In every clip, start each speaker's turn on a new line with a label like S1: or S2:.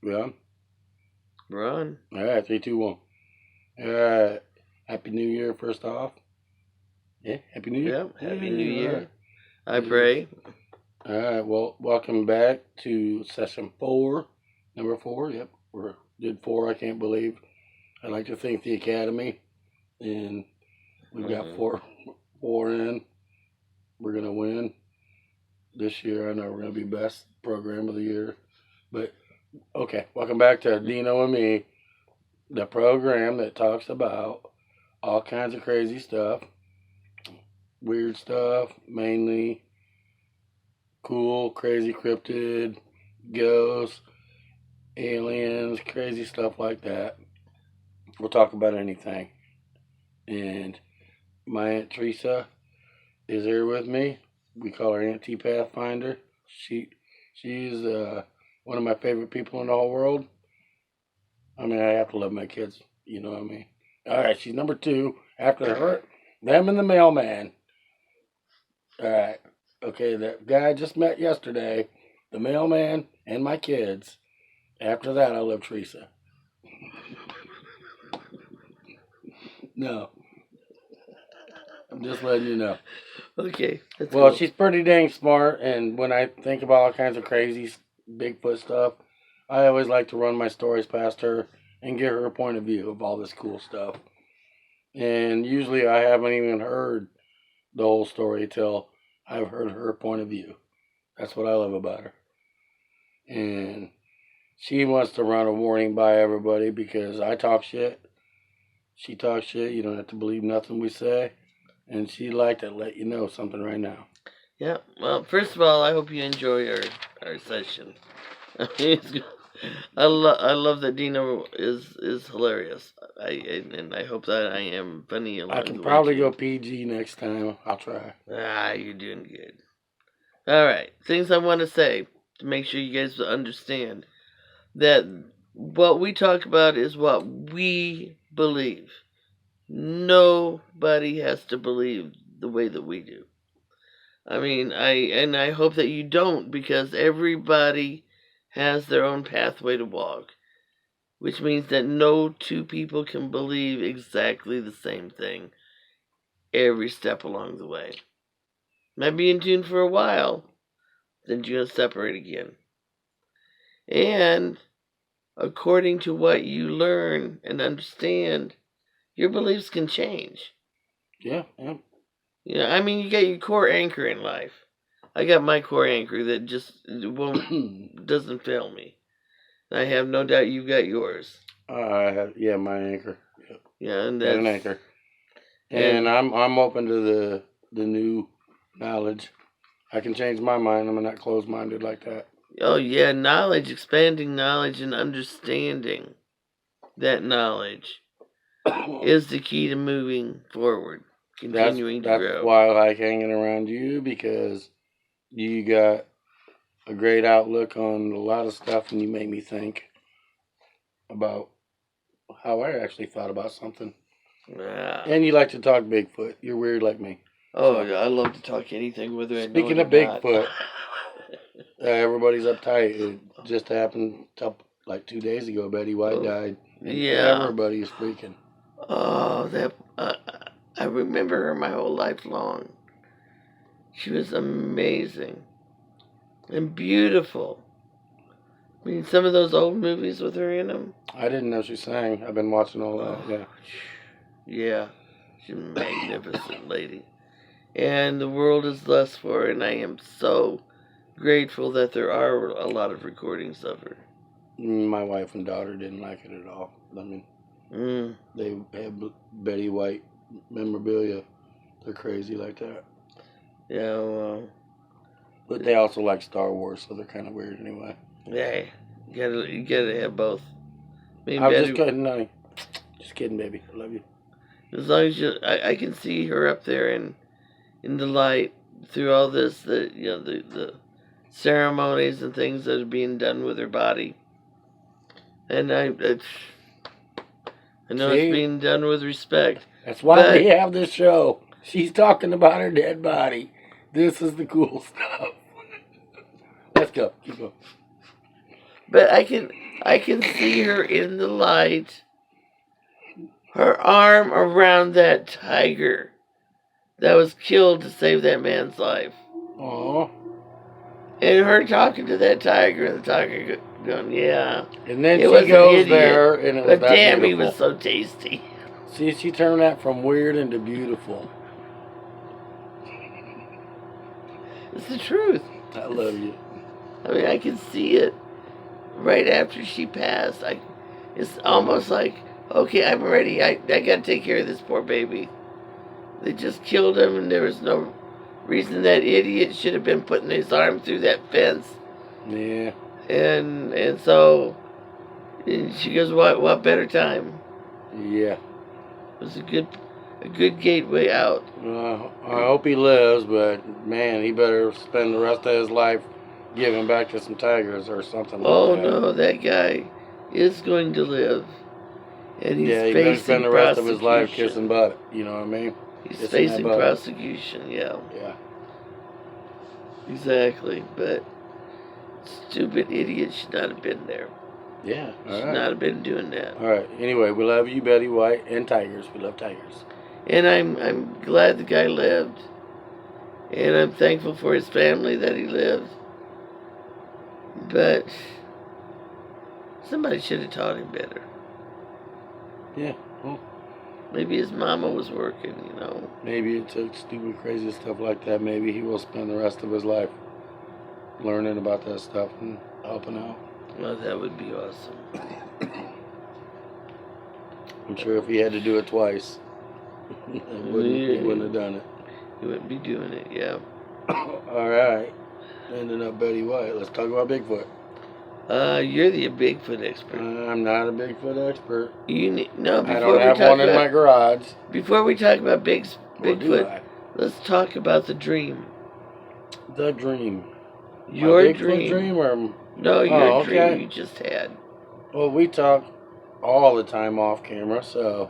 S1: We on?
S2: We're on.
S1: All right, 3, 2, 1. All right. Happy New Year, first off. Yeah, Happy New Year.
S2: Yep, Happy New Year. I pray.
S1: All right, well, welcome back to session 4, number 4. Yep, we did 4, I can't believe. I'd like to thank the Academy, and we've got four in. We're going to win this year. I know we're going to be best program of the year. But, okay, welcome back to Deano and Me, the program that talks about all kinds of crazy stuff, weird stuff, mainly cool, crazy cryptid, ghosts, aliens, crazy stuff like that. We'll talk about anything. And my Aunt Theresa is here with me. We call her Auntie Pathfinder. She's one of my favorite people in the whole world. I mean, I have to love my kids. You know what I mean? All right, she's number 2. After her, them and the mailman. All right. Okay, that guy I just met yesterday, the mailman, and my kids. After that, I love Theresa. No. I'm just letting you know.
S2: Okay.
S1: Well,
S2: cool.
S1: She's pretty dang smart, and when I think about all kinds of crazy Bigfoot stuff, I always like to run my stories past her and get her a point of view of all this cool stuff. And usually I haven't even heard the whole story till I've heard her point of view. That's what I love about her. And she wants to run a warning by everybody because I talk shit. She talks shit. You don't have to believe nothing we say. And she'd like to let you know something right now.
S2: Yeah. Well, first of all, I hope you enjoy our session. I love that Deano is hilarious. I hope that I am funny along
S1: I can
S2: the
S1: probably
S2: way
S1: go PG next time. I'll try.
S2: You're doing good. All right. Things I want to say to make sure you guys understand that what we talk about is what we believe. Nobody has to believe the way that we do. I mean, I hope that you don't, because everybody has their own pathway to walk, which means that no two people can believe exactly the same thing every step along the way. Might be in tune for a while, then you're going to separate again. And according to what you learn and understand, your beliefs can change.
S1: Yeah.
S2: You know, I mean, you got your core anchor in life. I got my core anchor that just doesn't fail me. I have no doubt you got yours.
S1: Yeah, my anchor. Yep.
S2: Yeah, and
S1: that's an anchor. And I'm open to the new knowledge. I can change my mind. I'm not closed-minded like that.
S2: Oh yeah, knowledge, expanding knowledge and understanding that knowledge is the key to moving forward, continuing to grow.
S1: That's why I like hanging around you, because you got a great outlook on a lot of stuff, and you make me think about how I actually thought about something. And you like to talk Bigfoot. You're weird like me.
S2: Oh, yeah, I love to talk anything, whether I know
S1: Speaking of Bigfoot, everybody's uptight. It just happened like 2 days ago. Betty White died.
S2: Yeah.
S1: Everybody is freaking.
S2: Oh, I remember her my whole life long. She was amazing and beautiful. I mean, some of those old movies with her in them.
S1: I didn't know she sang. I've been watching all that. Yeah.
S2: Yeah, she's a magnificent lady. And the world is blessed for her, and I am so grateful that there are a lot of recordings of her.
S1: My wife and daughter didn't like it at all. I mean, they have Betty White memorabilia. They're crazy like that.
S2: Yeah, well.
S1: But they also like Star Wars, so they're kind of weird anyway.
S2: Yeah, you gotta have both.
S1: I was just kidding, honey. Just kidding, baby. I love you.
S2: As long as I can see her up there in the light through all this, the ceremonies and things that are being done with her body, and I know it's being done with respect.
S1: That's why we have this show. She's talking about her dead body. This is the cool stuff. Let's go. Keep going.
S2: But I can see her in the light, her arm around that tiger that was killed to save that man's life.
S1: Aw.
S2: And her talking to that tiger, and the tiger going, yeah.
S1: And then
S2: It
S1: she
S2: was an
S1: goes
S2: idiot,
S1: there, and it was
S2: but
S1: that
S2: damn,
S1: beautiful.
S2: he was so tasty.
S1: See, she turned that from weird into beautiful.
S2: It's the truth.
S1: I love you.
S2: I mean, I can see it right after she passed. It's almost like, okay, I'm ready. I got to take care of this poor baby. They just killed him, and there was no reason that idiot should have been putting his arm through that fence.
S1: Yeah.
S2: And so and she goes, what better time?
S1: Yeah.
S2: It was a good gateway out.
S1: I hope he lives, but man, he better spend the rest of his life giving back to some tigers or something
S2: Oh
S1: like that.
S2: no, that guy is going to live, and he's
S1: Yeah, he better
S2: facing
S1: spend the rest of his life
S2: prosecution.
S1: kissing butt. You know what I mean?
S2: He's
S1: Kissing
S2: facing
S1: that butt.
S2: prosecution. Yeah,
S1: Yeah.
S2: exactly. But stupid idiot should not have been there.
S1: Yeah. All
S2: Should
S1: right.
S2: not have been doing that.
S1: All right. Anyway, we love you, Betty White, and tigers. We love tigers.
S2: And I'm glad the guy lived, and I'm thankful for his family that he lived. But somebody should have taught him better.
S1: Yeah. Well,
S2: Maybe his mama was working,
S1: maybe it took stupid, crazy stuff like that. Maybe he will spend the rest of his life learning about that stuff and helping out.
S2: Well, that would be awesome.
S1: I'm sure if he had to do it twice, he wouldn't have done it.
S2: He wouldn't be doing it, yeah.
S1: All right. Ending up Betty White. Let's talk about Bigfoot.
S2: You're the Bigfoot expert.
S1: I'm not a Bigfoot expert.
S2: No,
S1: I don't have one in my garage.
S2: Before we talk about
S1: Or do
S2: Bigfoot,
S1: I?
S2: let's talk about the dream.
S1: The dream.
S2: Your
S1: My Bigfoot
S2: dream.
S1: dream or
S2: No, your
S1: okay.
S2: dream you just had.
S1: Well, we talk all the time off camera, so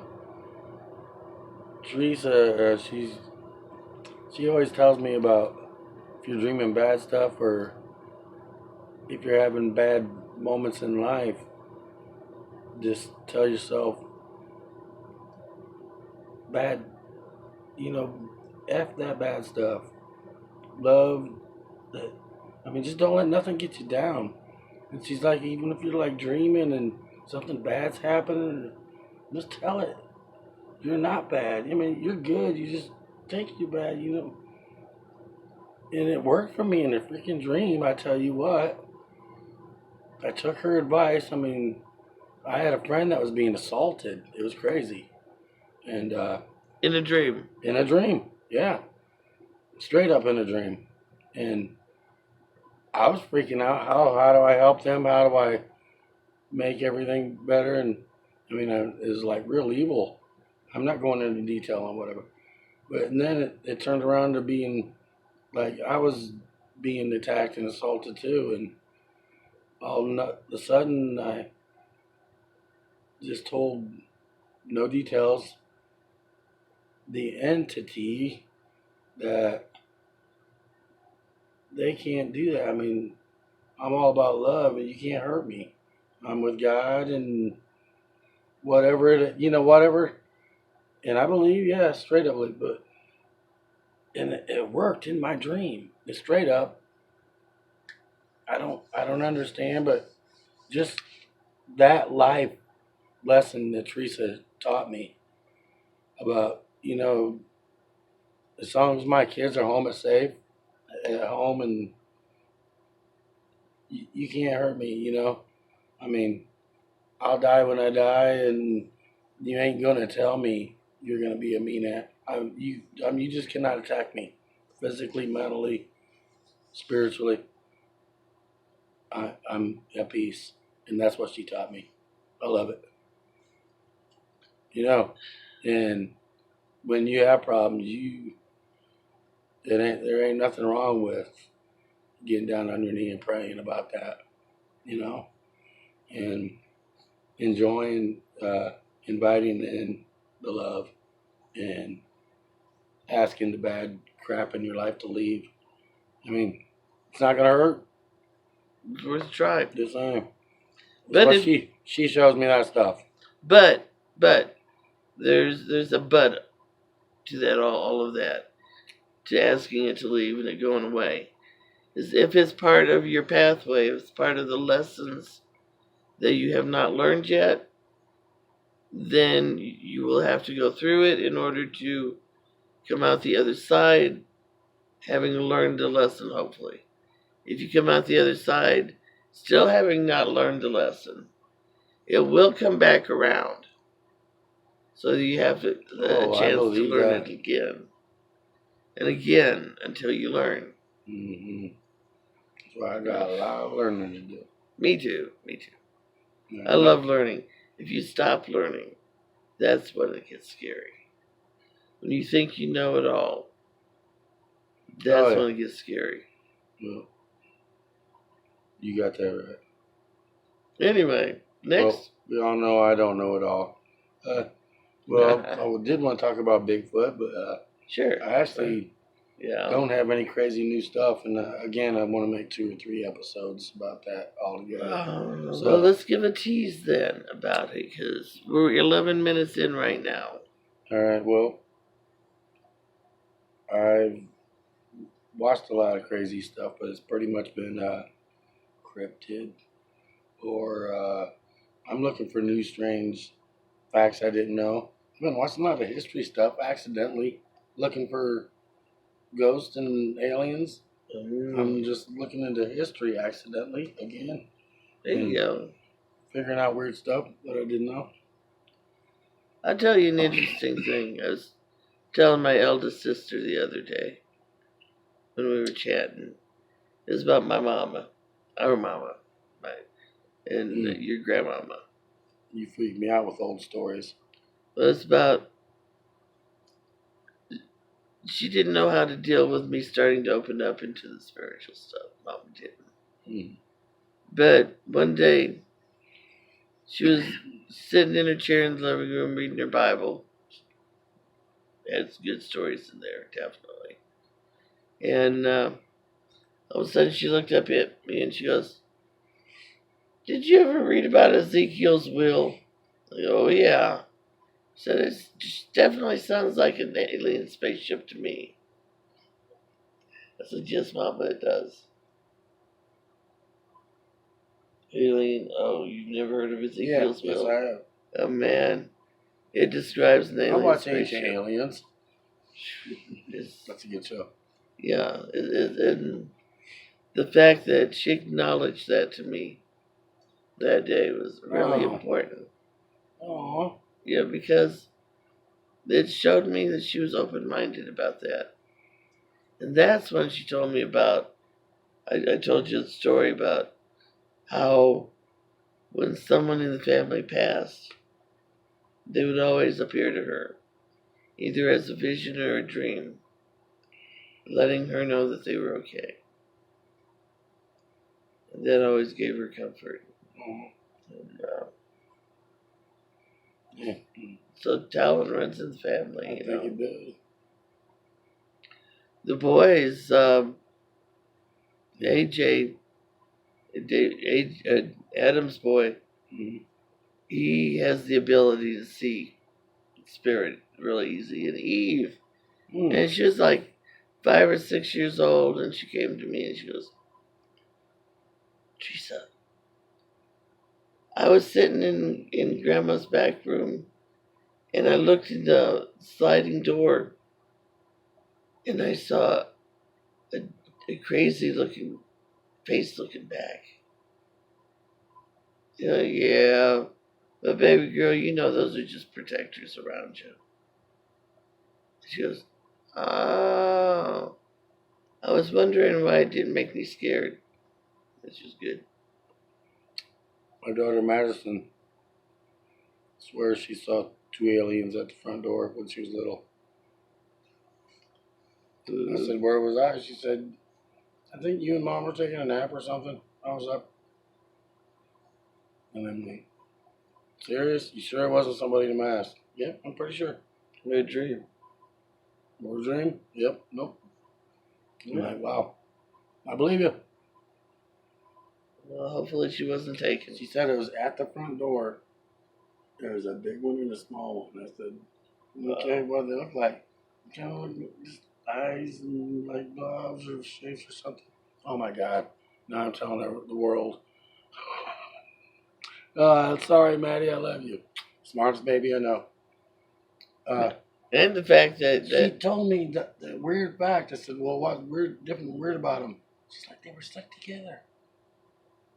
S1: Theresa, she always tells me about if you're dreaming bad stuff or if you're having bad moments in life, just tell yourself bad, F that bad stuff. Love that. I mean, just don't let nothing get you down. And she's like, even if you're like dreaming and something bad's happening, just tell it. You're not bad. I mean, you're good. You just think you're bad, And it worked for me in a freaking dream, I tell you what. I took her advice. I mean, I had a friend that was being assaulted. It was crazy. And
S2: In a dream.
S1: in a dream, yeah. Straight up in a dream. And I was freaking out. How do I help them? How do I make everything better? And I mean, it was like real evil. I'm not going into detail on whatever. But and then it turned around to being like I was being attacked and assaulted too. And all of a sudden, I just told no details the entity that they can't do that. I mean, I'm all about love, and you can't hurt me. I'm with God, and whatever. And I believe, yeah, straight up, but and it worked in my dream. It's straight up. I don't understand, but just that life lesson that Theresa taught me about, as long as my kids are home and safe at home, and you can't hurt me. I mean, I'll die when I die, and you ain't gonna tell me you're gonna be a mean ass. You just cannot attack me, physically, mentally, spiritually. I'm at peace, and that's what she taught me. I love it. And when you have problems, there ain't nothing wrong with getting down on your knee and praying about that, and enjoying, inviting in the love, and asking the bad crap in your life to leave. I mean, it's not gonna hurt.
S2: It's worth a try.
S1: Just saying.
S2: But
S1: Well,
S2: if,
S1: she shows me that stuff.
S2: but there's a but to that, all of that, to asking it to leave and it going away, is if it's part of your pathway, if it's part of the lessons that you have not learned yet, then you will have to go through it in order to come out the other side having learned the lesson, hopefully. If you come out the other side still having not learned the lesson, it will come back around. So you have a
S1: Oh, I
S2: chance to
S1: believe
S2: learn
S1: that.
S2: it again and again until you learn.
S1: Mm-hmm. That's why I got a lot of learning to do.
S2: Me too.
S1: Yeah,
S2: I love learning. If you stop learning, that's when it gets scary. When you think you know it all, that's when it gets scary.
S1: Well, you got that right.
S2: Anyway, next.
S1: Well, we all know I don't know it all. Well, I did want to talk about Bigfoot, but
S2: sure.
S1: I actually
S2: Yeah.
S1: don't have any crazy new stuff. And again, I want to make 2 or 3 episodes about that altogether. So,
S2: Well, let's give a tease then about it, because we're 11 minutes in right now.
S1: All right. Well, I've watched a lot of crazy stuff, but it's pretty much been cryptid, or I'm looking for new strange facts I didn't know. I've been watching a lot of history stuff, accidentally looking for ghosts and aliens. I'm just looking into history accidentally again.
S2: There you go.
S1: Figuring out weird stuff that I didn't know.
S2: I'll tell you an interesting thing. I was telling my eldest sister the other day when we were chatting. It was about my mama, our mama, and your grandmama.
S1: You freak me out with old stories.
S2: Well, it's about, she didn't know how to deal with me starting to open up into the spiritual stuff. Mama didn't. But one day, she was sitting in her chair in the living room reading her Bible. Had some good stories in there, definitely. And all of a sudden, she looked up at me and she goes, "Did you ever read about Ezekiel's will?" I go, "Oh, yeah." She said, "It definitely sounds like an alien spaceship to me." I said, "Yes, Mama, it does." Alien, oh, you've never heard of Ezekiel's will?
S1: Yes, I have.
S2: Oh, man. It describes an alien
S1: I watch
S2: spaceship.
S1: Ancient Aliens. That's a good show.
S2: Yeah, and the fact that she acknowledged that to me that day was really important.
S1: Aww.
S2: Yeah, because it showed me that she was open-minded about that. And that's when she told me about, I told you the story about how when someone in the family passed, they would always appear to her, either as a vision or a dream, letting her know that they were okay. And that always gave her comfort. And,
S1: Yeah.
S2: so talent runs in the family.
S1: I think it does.
S2: The boys, AJ, Adam's boy, he has the ability to see spirit really easy. And Eve, and she was like 5 or 6 years old, and she came to me and she goes, "Theresa, I was sitting in Grandma's back room, and I looked in the sliding door, and I saw a crazy looking face looking back." Yeah, but baby girl, you know those are just protectors around you. She goes, "Oh, I was wondering why it didn't make me scared." Which is good.
S1: My daughter Madison swears she saw 2 aliens at the front door when she was little. I said, "Where was I?" She said, "I think you and Mom were taking a nap or something. I was up." And I'm like, "Serious? You sure it wasn't somebody in a mask?" "Yeah, I'm pretty sure."
S2: What a dream.
S1: What a dream? Yep. Nope. I'm like, wow. I believe you.
S2: Well, hopefully she wasn't taken.
S1: She said it was at the front door. There was a big one and a small one. I said, okay, what do they look like? Kind of look just eyes and like gloves or shapes or something. Oh my God. Now I'm telling the world. Sorry, Maddie, I love you. Smartest baby I know.
S2: And the fact that,
S1: She told me the weird fact. I said, well, what's weird about them? She's like, they were stuck together.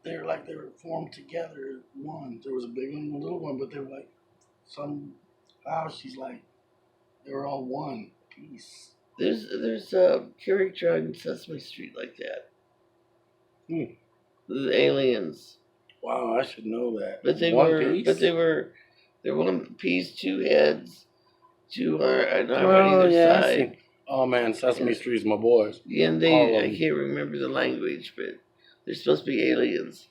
S1: They were formed together as one. There was a big one and a little one, but they were like somehow she's like, they were all one piece.
S2: there's a character on Sesame Street like that. The aliens.
S1: Wow, I should know that.
S2: But they were one piece, two heads, an arm on either side.
S1: Oh man, Sesame Street's my boys.
S2: Yeah, and I can't remember the language, but they're supposed to be aliens.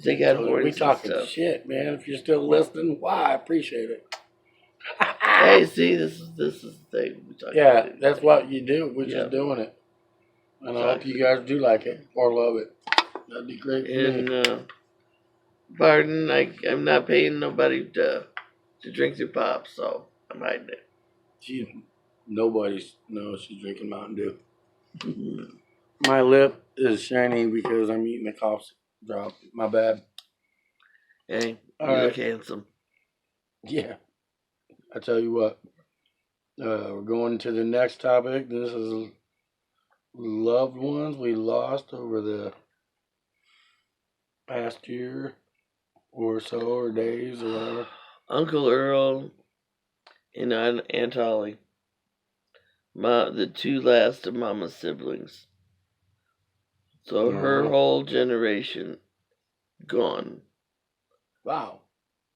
S2: They got horns.
S1: We talking shit, man. If you're still listening, I appreciate it.
S2: Hey, see, this is the thing.
S1: Yeah, that's what you do. We're just doing it. And I hope you guys do like it or love it. That'd be great for me.
S2: Pardon, I'm not paying nobody to drink their pop, so I'm hiding it.
S1: Nobody knows she's drinking Mountain Dew. My lip is shining because I'm eating a cough drop. My bad.
S2: Hey, you look handsome.
S1: Yeah. I tell you what. We're going to the next topic. This is loved ones we lost over the past year or so, or days, or whatever.
S2: Uncle Earl and Aunt Holly. The two last of Mama's siblings. So her whole generation gone.
S1: Wow.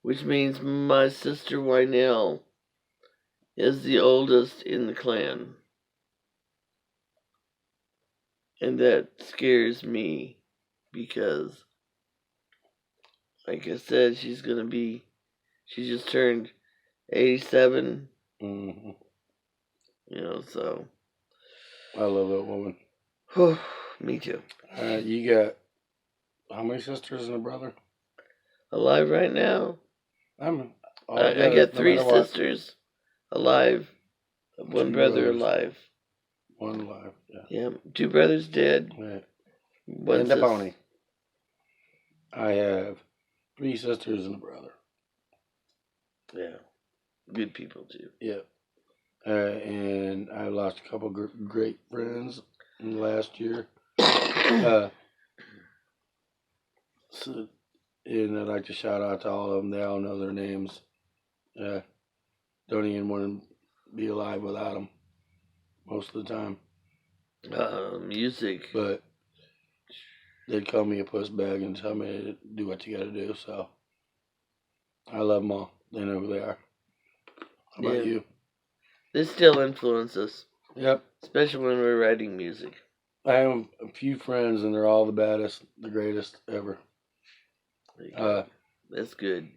S2: Which means my sister Wynell is the oldest in the clan. And that scares me because, like I said, she just turned 87.
S1: Mm-hmm.
S2: So.
S1: I love that woman.
S2: Me too.
S1: You got how many sisters and a brother?
S2: Alive right now?
S1: I
S2: got 3 sisters alive, 1 brother alive.
S1: 1 alive, yeah.
S2: Yeah, 2 brothers dead.
S1: Yeah.
S2: And
S1: the pony. I have 3 sisters and a brother.
S2: Yeah, good people too.
S1: Yeah. And I lost a couple great friends in the last year. And I'd like to shout out to all of them. They all know their names. Don't even want to be alive without them most of the time.
S2: Music.
S1: But they'd call me a puss bag and tell me to do what you got to do. So I love them all. They know who they are. How about you?
S2: They still influence us.
S1: Yep.
S2: Especially when we're writing music.
S1: I have a few friends, and they're all the baddest, the greatest ever.
S2: That's good.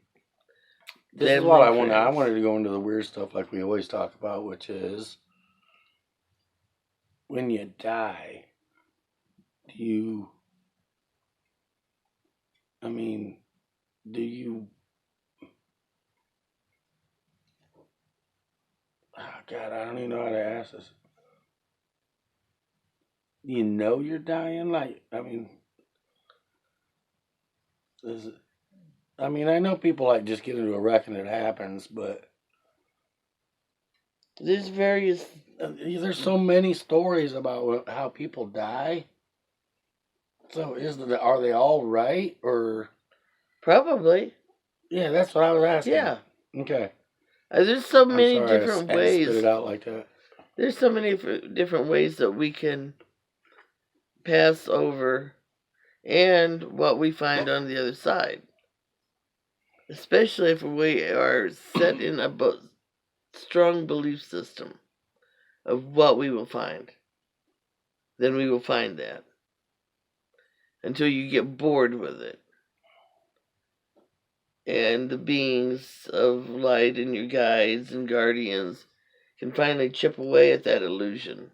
S1: This is what I wanted. I wanted to go into the weird stuff like we always talk about, which is when you die, do you oh God, I don't even know how to ask this. Do you know you're dying? I know people just get into a wreck and it happens, but
S2: there's
S1: there's so many stories about how people die. So are they all right or?
S2: Probably.
S1: Yeah, that's what I was asking.
S2: Yeah.
S1: Okay.
S2: There's so many different ways.
S1: I spit it out like that.
S2: There's so many different ways that we can pass over and what we find on the other side. Especially if we are set in a strong belief system of what we will find. Then we will find that. Until you get bored with it. And the beings of light and your guides and guardians can finally chip away at that illusion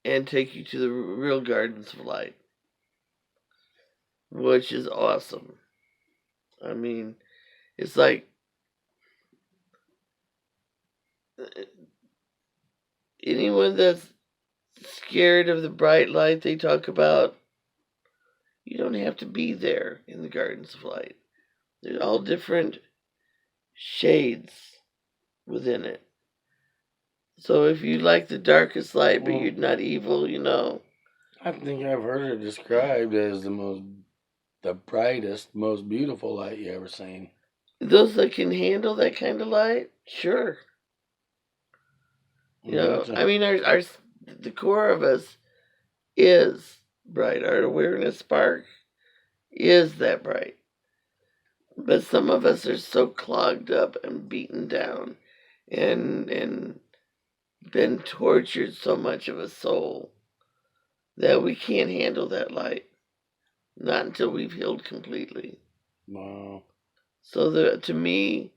S2: and take you to the real gardens of light. which is awesome. I mean, it's like anyone that's scared of the bright light they talk about, you don't have to be there in the gardens of light. There's all different shades within it. So if you like the darkest light, but you're not evil,
S1: I think I've heard it described as the brightest, most beautiful light you ever seen.
S2: those that can handle that kind of light, sure. I mean, the core of us is bright. Our awareness spark is that bright. But some of us are so clogged up and beaten down and been tortured so much of a soul that we can't handle that light. Not until we've healed completely.
S1: Wow.
S2: So to me,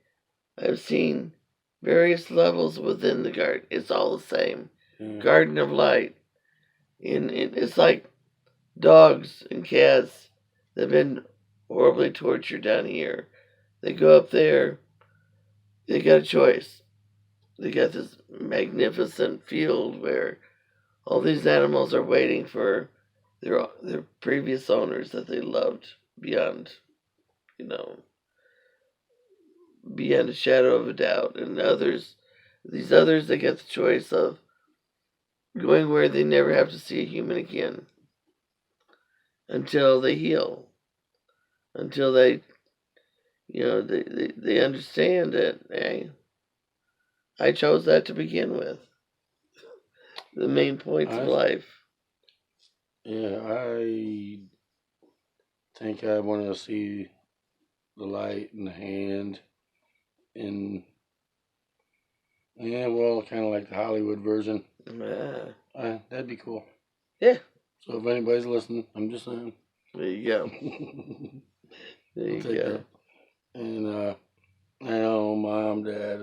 S2: I've seen various levels within the garden. It's all the same.
S1: Yeah.
S2: Garden of light. It's like dogs and cats that have been horribly tortured down here. They go up there, they got a choice. They got this magnificent field where all these animals are waiting for their previous owners that they loved beyond, beyond a shadow of a doubt. And these others, they get the choice of going where they never have to see a human again until they heal, until they understand that, hey, I chose that to begin with. The main points of life.
S1: Yeah, I think I want to see the light in the hand, and well, kind of like the Hollywood version. That'd be cool.
S2: Yeah.
S1: So if anybody's listening, I'm just saying.
S2: There you go. There you go.
S1: And I know Mom, Dad,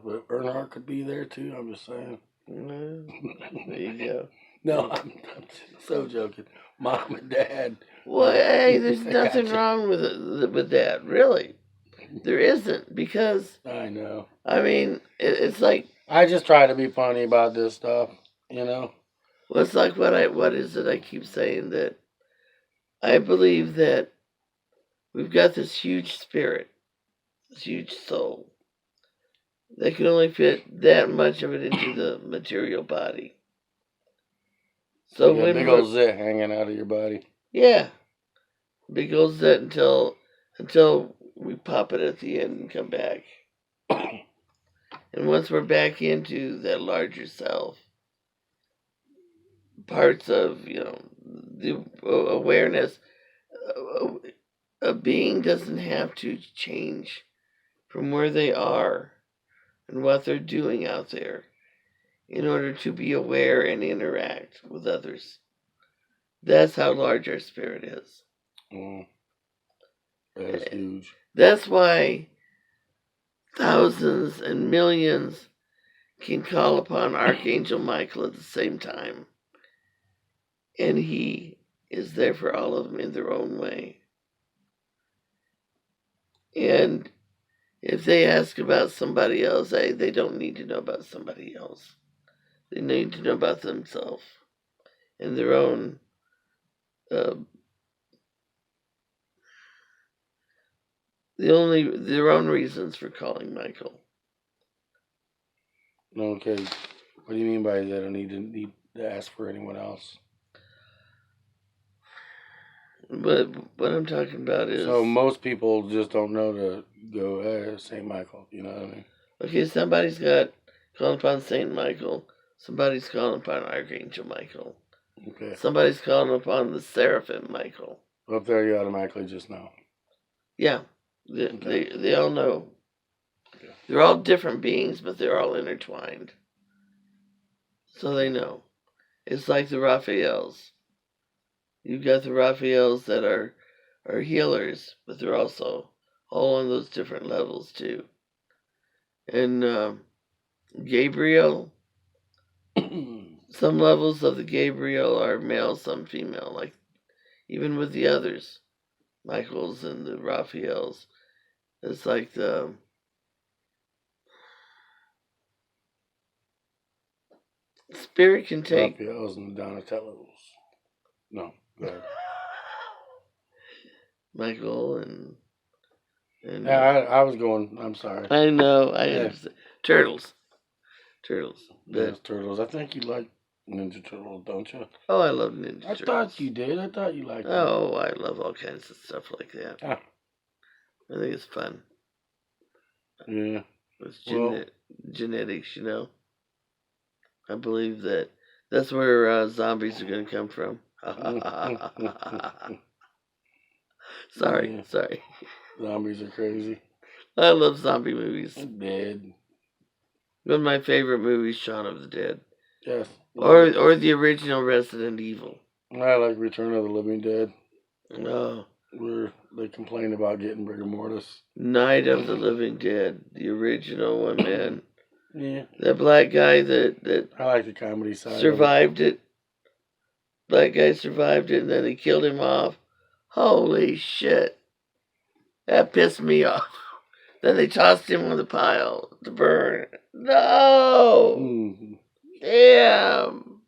S1: but Bernard could be there too. I'm just saying.
S2: There you go.
S1: No, I'm so joking. Mom and Dad.
S2: Well, hey, there's nothing wrong with that, really. There isn't, because
S1: I know.
S2: I mean, it's like
S1: I just try to be funny about this stuff,
S2: Well, it's like what is it I keep saying, that I believe that we've got this huge spirit, this huge soul, that can only fit that much of it into the material body. So
S1: when big old zit hanging out of your body.
S2: Yeah, big old zit until we pop it at the end and come back. And once we're back into that larger self, parts of the awareness, a being doesn't have to change from where they are and what they're doing out there in order to be aware and interact with others. That's how large our spirit is.
S1: That's huge.
S2: That's why thousands and millions can call upon Archangel Michael at the same time. And he is there for all of them in their own way. And if they ask about somebody else, they don't need to know about somebody else. They need to know about themselves and their own their own reasons for calling Michael.
S1: Okay, what do you mean by that? I don't need to ask for anyone else.
S2: But what I'm talking about is,
S1: so most people just don't know to go St. Michael. You know what I mean?
S2: Okay, somebody's got calling upon St. Michael. Somebody's calling upon Archangel Michael.
S1: Okay.
S2: Somebody's calling upon the Seraphim Michael.
S1: Up there, you automatically just know.
S2: Yeah, they all know. Okay. They're all different beings, but they're all intertwined. So they know. It's like the Raphaels. You've got the Raphaels that are healers, but they're also all on those different levels too. And Gabriel, some levels of the Gabriel are male, some female, like even with the others. Michaels and the Raphaels. It's like the spirit can take
S1: Raphaels and Donatellos. No, go ahead.
S2: Michael and
S1: Yeah, I was going. I'm sorry.
S2: I know, I
S1: Yeah.
S2: understand. Turtles.
S1: Yes, turtles. I think you like Ninja Turtles, don't you?
S2: Oh, I love Ninja
S1: I
S2: Turtles.
S1: thought you did. I thought you liked them.
S2: Oh, I love all kinds of stuff like that.
S1: Ah.
S2: I think it's fun.
S1: Yeah.
S2: It's genetics, you know. I believe that's where zombies are going to come from. Sorry,
S1: Yeah.
S2: sorry.
S1: Zombies are crazy.
S2: I love zombie movies.
S1: Dead.
S2: One of my favorite movies, Shaun of the Dead.
S1: Yes.
S2: Or the original Resident Evil.
S1: I like Return of the Living Dead.
S2: No.
S1: Where they complain about getting rigor mortis.
S2: Night of the Living Dead, the original one, man.
S1: Yeah.
S2: That black guy that
S1: I like the comedy side.
S2: survived it. Black guy survived it, and then they killed him off. Holy shit. That pissed me off. Then they tossed him on the pile to burn. No!
S1: Mm.
S2: Damn!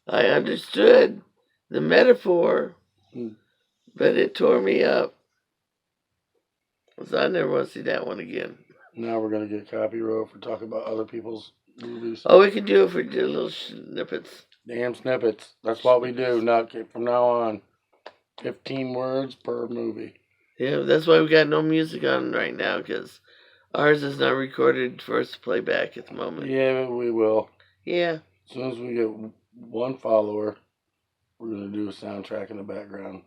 S2: I understood the metaphor, but it tore me up. So I never want to see that one again.
S1: Now we're going to get copyright for talking about other people's movies.
S2: Oh, we can do it for little snippets.
S1: Damn snippets. That's what we do. Not from now on. 15 words per movie.
S2: Yeah, that's why we got no music on right now, because ours is not recorded for us to play back at the moment.
S1: Yeah, we will.
S2: Yeah.
S1: As soon as we get one follower, we're going to do a soundtrack in the background.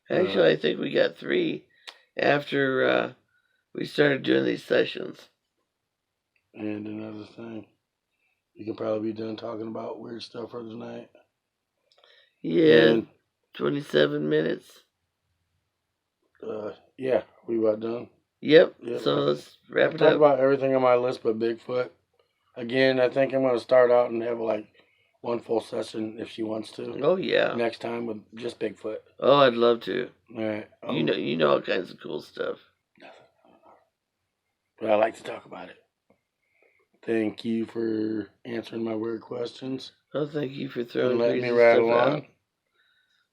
S2: Actually, I think we got 3 after we started doing these sessions.
S1: And another thing, you can probably be done talking about weird stuff for tonight.
S2: Yeah,
S1: and,
S2: 27 minutes.
S1: Yeah, we about done.
S2: Yep. So let's wrap it up.
S1: Talk about everything on my list but Bigfoot. Again, I think I'm going to start out and have like one full session if she wants to.
S2: Oh yeah.
S1: Next time with just Bigfoot.
S2: Oh, I'd love to.
S1: All right.
S2: You know all kinds of cool stuff.
S1: But I like to talk about it. Thank you for answering my weird questions.
S2: Oh, thank you for throwing
S1: and letting me
S2: crazy
S1: rattle
S2: stuff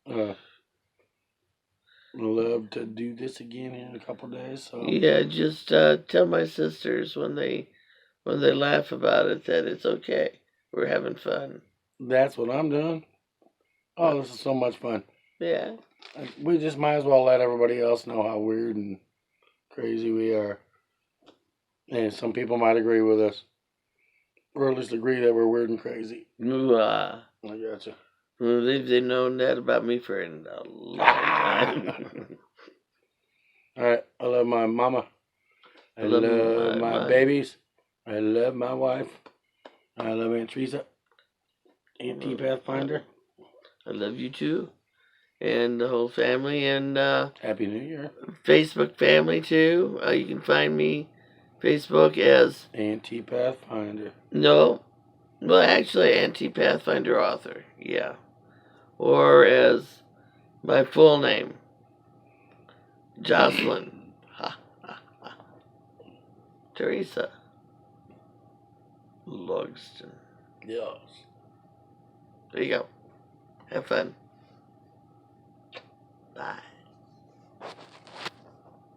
S1: on. Love to do this again in a couple days. So
S2: yeah, just tell my sisters when they laugh about it that it's okay. We're having fun.
S1: That's what I'm doing. Oh, this is so much fun.
S2: Yeah.
S1: We just might as well let everybody else know how weird and crazy we are. And some people might agree with us. Or at least agree that we're weird and crazy. I gotcha.
S2: Well, they've known that about me for a long time.
S1: Alright, I love my mama. I love my babies. I love my wife. I love Aunt Theresa. Auntie Pathfinder.
S2: I love you too. And the whole family. And
S1: Happy New Year.
S2: Facebook family too. You can find me Facebook as
S1: Auntie Pathfinder.
S2: No. Well, actually, Auntie Pathfinder author. Yeah. Or as my full name, Jocelyn. Theresa Logston.
S1: Yes.
S2: There you go. Have fun.